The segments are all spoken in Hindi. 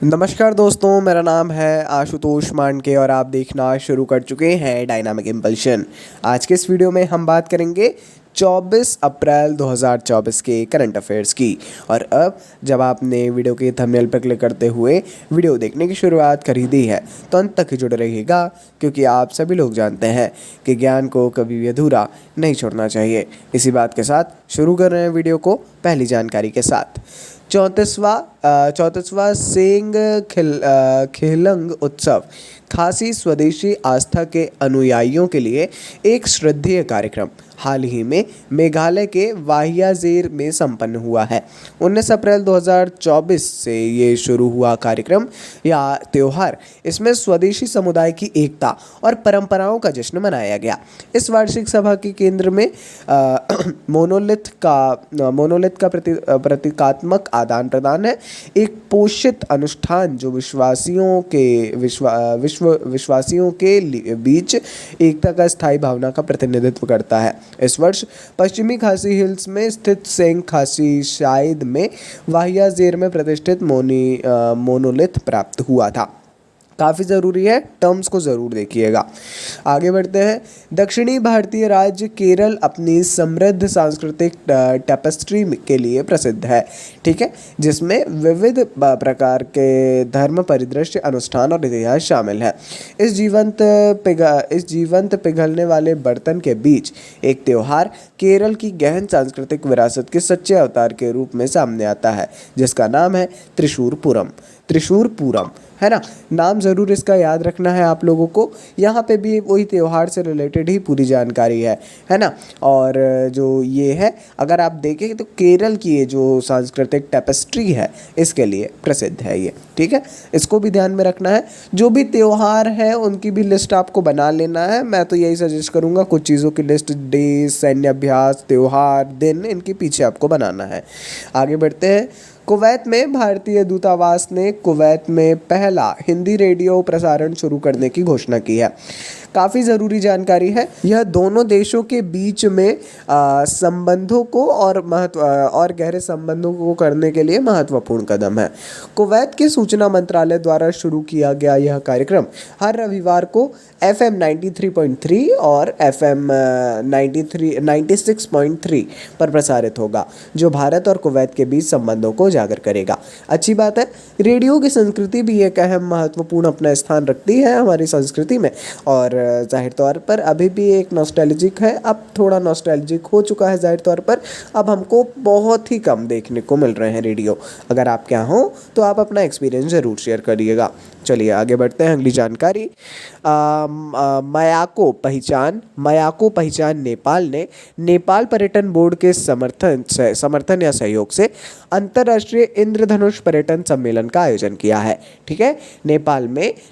नमस्कार दोस्तों, मेरा नाम है आशुतोष मांडके और आप देखना शुरू कर चुके हैं डायनामिक इम्पल्शन। आज के इस वीडियो में हम बात करेंगे 24 अप्रैल 2024 के करंट अफेयर्स की। और अब जब आपने वीडियो के थंबनेल पर क्लिक करते हुए वीडियो देखने की शुरुआत कर ही दी है तो अंत तक ही जुड़े रहिएगा, क्योंकि आप सभी लोग जानते हैं कि ज्ञान को कभी भी अधूरा नहीं छोड़ना चाहिए। इसी बात के साथ शुरू कर रहे हैं वीडियो को पहली जानकारी के साथ। 34वां सेंग खेलंग उत्सव खासी स्वदेशी आस्था के अनुयायियों के लिए एक श्रद्धेय कार्यक्रम हाल ही में मेघालय के वाहियाजेर में संपन्न हुआ है। 19 अप्रैल 2024 से ये शुरू हुआ कार्यक्रम या त्यौहार, इसमें स्वदेशी समुदाय की एकता और परंपराओं का जश्न मनाया गया। इस वार्षिक सभा के केंद्र में मोनोलिथ का प्रतीकात्मक आदान प्रदान है, एक पोषित अनुष्ठान जो विश्वासियों के बीच एकता का स्थायी भावना का प्रतिनिधित्व करता है। इस वर्ष पश्चिमी खासी हिल्स में स्थित सेंग खासी शायद में वाहियाजेर में प्रतिष्ठित मोनोलिथ प्राप्त हुआ था। काफ़ी ज़रूरी है, टर्म्स को ज़रूर देखिएगा। आगे बढ़ते हैं। दक्षिणी भारतीय राज्य केरल अपनी समृद्ध सांस्कृतिक टेपेस्ट्री के लिए प्रसिद्ध है, ठीक है, जिसमें विविध प्रकार के धर्म, परिदृश्य, अनुष्ठान और इतिहास शामिल है। इस जीवंत पिघलने वाले बर्तन के बीच एक त्यौहार केरल की गहन सांस्कृतिक विरासत के सच्चे अवतार के रूप में सामने आता है, जिसका नाम है त्रिशूर पूरम, है ना। नाम ज़रूर इसका याद रखना है आप लोगों को। यहाँ पे भी वही त्यौहार से रिलेटेड ही पूरी जानकारी है ना। और जो ये है, अगर आप देखें तो केरल की ये जो सांस्कृतिक टेपेस्ट्री है इसके लिए प्रसिद्ध है ये, ठीक है। इसको भी ध्यान में रखना है। जो भी त्यौहार है उनकी भी लिस्ट आपको बना लेना है। मैं तो यही सजेस्ट करूँगा, कुछ चीज़ों की लिस्ट, डे, सैन्य अभ्यास, त्यौहार, दिन, इनके पीछे आपको बनाना है। आगे बढ़ते हैं। कुवैत में भारतीय दूतावास ने कुवैत में पहला हिंदी रेडियो प्रसारण शुरू करने की घोषणा की है। काफ़ी ज़रूरी जानकारी है। यह दोनों देशों के बीच में संबंधों को और गहरे संबंधों को करने के लिए महत्वपूर्ण कदम है। कुवैत के सूचना मंत्रालय द्वारा शुरू किया गया यह कार्यक्रम हर रविवार को FM 93.3 और FM 96.3 पर प्रसारित होगा, जो भारत और कुवैत के बीच संबंधों को उजागर करेगा। अच्छी बात है। रेडियो की संस्कृति भी एक अहम महत्वपूर्ण अपना स्थान रखती है हमारी संस्कृति में, और जाहिर तौर पर अभी भी एक नॉस्टैल्जिक है। अब थोड़ा नॉस्टैल्जिक हो चुका है जाहिर तौर पर। अब हमको बहुत ही कम देखने को मिल रहे हैं रेडियो। अगर आप क्या हो तो आप अपना एक्सपीरियंस ज़रूर शेयर करिएगा। चलिए आगे बढ़ते हैं। अगली जानकारी, मयाको पहचान नेपाल ने नेपाल पर्यटन बोर्ड के समर्थन या सहयोग से अंतर्राष्ट्रीय इंद्रधनुष पर्यटन सम्मेलन का आयोजन किया है, ठीक है। नेपाल में एक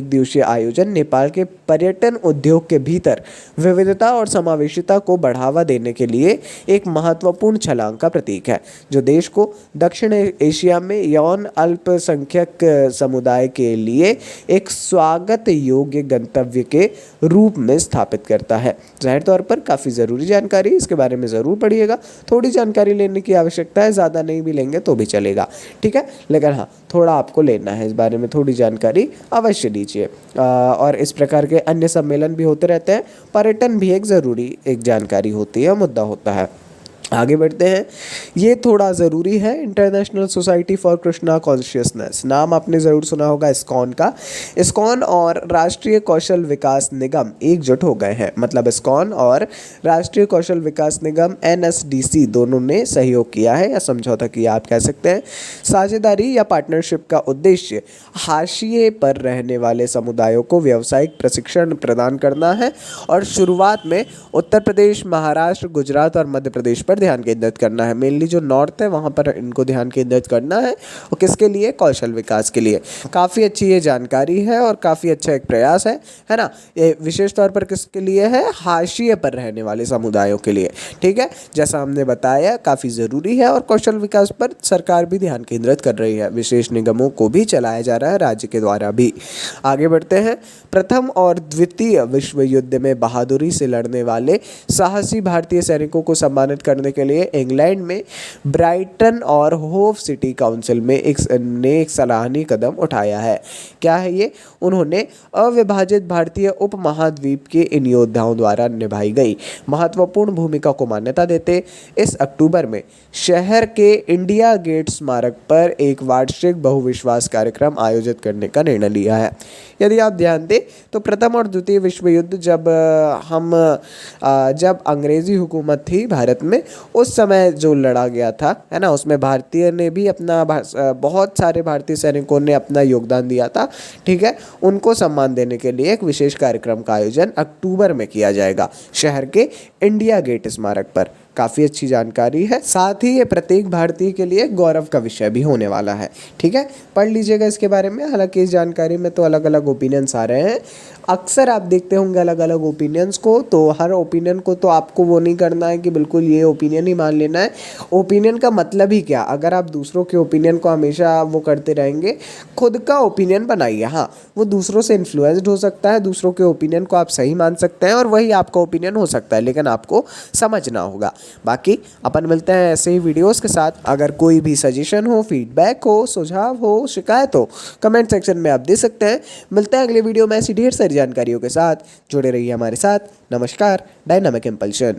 दिवसीय आयोजन नेपाल के पर्यटन उद्योग के भीतर विविधता और समावेशिता को बढ़ावा देने के लिए एक महत्वपूर्ण छलांग का प्रतीक है, जो देश को दक्षिण एशिया में यौन अल्पसंख्यक समुदाय के लिए एक स्वागत योग्य गंतव्य के रूप में स्थापित करता है। जाहिर तौर पर काफ़ी ज़रूरी जानकारी, इसके बारे में ज़रूर पढ़िएगा। थोड़ी जानकारी लेने की आवश्यकता है, ज़्यादा नहीं भी लेंगे तो भी चलेगा, ठीक है, लेकिन हाँ, थोड़ा आपको लेना है, इस बारे में थोड़ी जानकारी अवश्य लीजिए। और इस प्रकार के अन्य सम्मेलन भी होते रहते हैं। पर्यटन भी एक ज़रूरी जानकारी होती है, मुद्दा होता है। आगे बढ़ते हैं। ये थोड़ा ज़रूरी है। International society for Krishna consciousness, नाम आपने ज़रूर सुना होगा इस्कॉन का। इस्कॉन और राष्ट्रीय कौशल विकास निगम एकजुट हो गए हैं। मतलब इस्कॉन और राष्ट्रीय कौशल विकास निगम NSDC दोनों ने सहयोग किया है, या समझौता किया आप कह सकते हैं। साझेदारी या पार्टनरशिप का उद्देश्य हाशिए पर रहने वाले समुदायों को व्यावसायिक प्रशिक्षण प्रदान करना है, और शुरुआत में उत्तर प्रदेश, महाराष्ट्र, गुजरात और मध्य प्रदेश पर ध्यान केंद्रित करना है। मेनली जो नॉर्थ है वहाँ पर इनको ध्यान केंद्रित करना है, और किसके लिए? कौशल विकास के लिए। काफ़ी अच्छी ये जानकारी है और काफ़ी अच्छा एक प्रयास है ना। ये विशेष तौर पर किसके लिए है? हाशिए पर रहने वाले समुदायों के लिए, ठीक है। जैसा हमने बताया, काफ़ी ज़रूरी है, और कौशल विकास पर सरकार भी ध्यान केंद्रित कर रही है। विशेष निगमों को भी चलाया जा रहा है राज्य के द्वारा भी। आगे बढ़ते हैं। प्रथम और द्वितीय विश्व युद्ध में बहादुरी से लड़ने वाले साहसी भारतीय सैनिकों को सम्मानित करने जोड़ने के लिए इंग्लैंड में ब्राइटन और होव सिटी काउंसिल में एक सराहनीय कदम उठाया है। क्या है ये? उन्होंने अविभाजित भारतीय उपमहाद्वीप के इन योद्धाओं द्वारा निभाई गई महत्वपूर्ण भूमिका को मान्यता देते इस अक्टूबर में शहर के इंडिया गेट स्मारक पर एक वार्षिक बहुविश्वास कार्यक्रम आयोजित करने का निर्णय लिया है। यदि आप ध्यान दें तो प्रथम और द्वितीय विश्व युद्ध जब अंग्रेजी हुकूमत थी भारत में, उस समय जो लड़ा गया था, है ना, उसमें भारतीय ने भी बहुत सारे भारतीय सैनिकों ने अपना योगदान दिया था। ठीक है, उनको सम्मान देने के लिए एक विशेष कार्यक्रम का आयोजन अक्टूबर में किया जाएगा शहर के इंडिया गेट स्मारक पर। काफ़ी अच्छी जानकारी है, साथ ही ये प्रत्येक भारतीय के लिए गौरव का विषय भी होने वाला है। ठीक है, पढ़ लीजिएगा इसके बारे में। हालांकि इस जानकारी में तो अलग अलग ओपिनियंस आ रहे हैं। अक्सर आप देखते होंगे अलग अलग ओपिनियंस को, तो हर ओपिनियन को तो आपको वो नहीं करना है कि बिल्कुल ये ओपिनियन ही मान लेना है। ओपिनियन का मतलब ही क्या? अगर आप दूसरों के ओपिनियन को हमेशा वो करते रहेंगे, खुद का ओपिनियन बनाइए। हाँ, वो दूसरों से इन्फ्लुएंस्ड हो सकता है, दूसरों के ओपिनियन को आप सही मान सकते हैं और वही आपका ओपिनियन हो सकता है, लेकिन आपको समझना होगा। बाकी अपन मिलते हैं ऐसे ही वीडियोस के साथ। अगर कोई भी सजेशन हो, फीडबैक हो, सुझाव हो, शिकायत हो, कमेंट सेक्शन में आप दे सकते हैं। मिलते हैं अगले वीडियो में ऐसी ढेर सारी जानकारियों के साथ। जुड़े रहिए हमारे साथ। नमस्कार। Dynamic impulsion.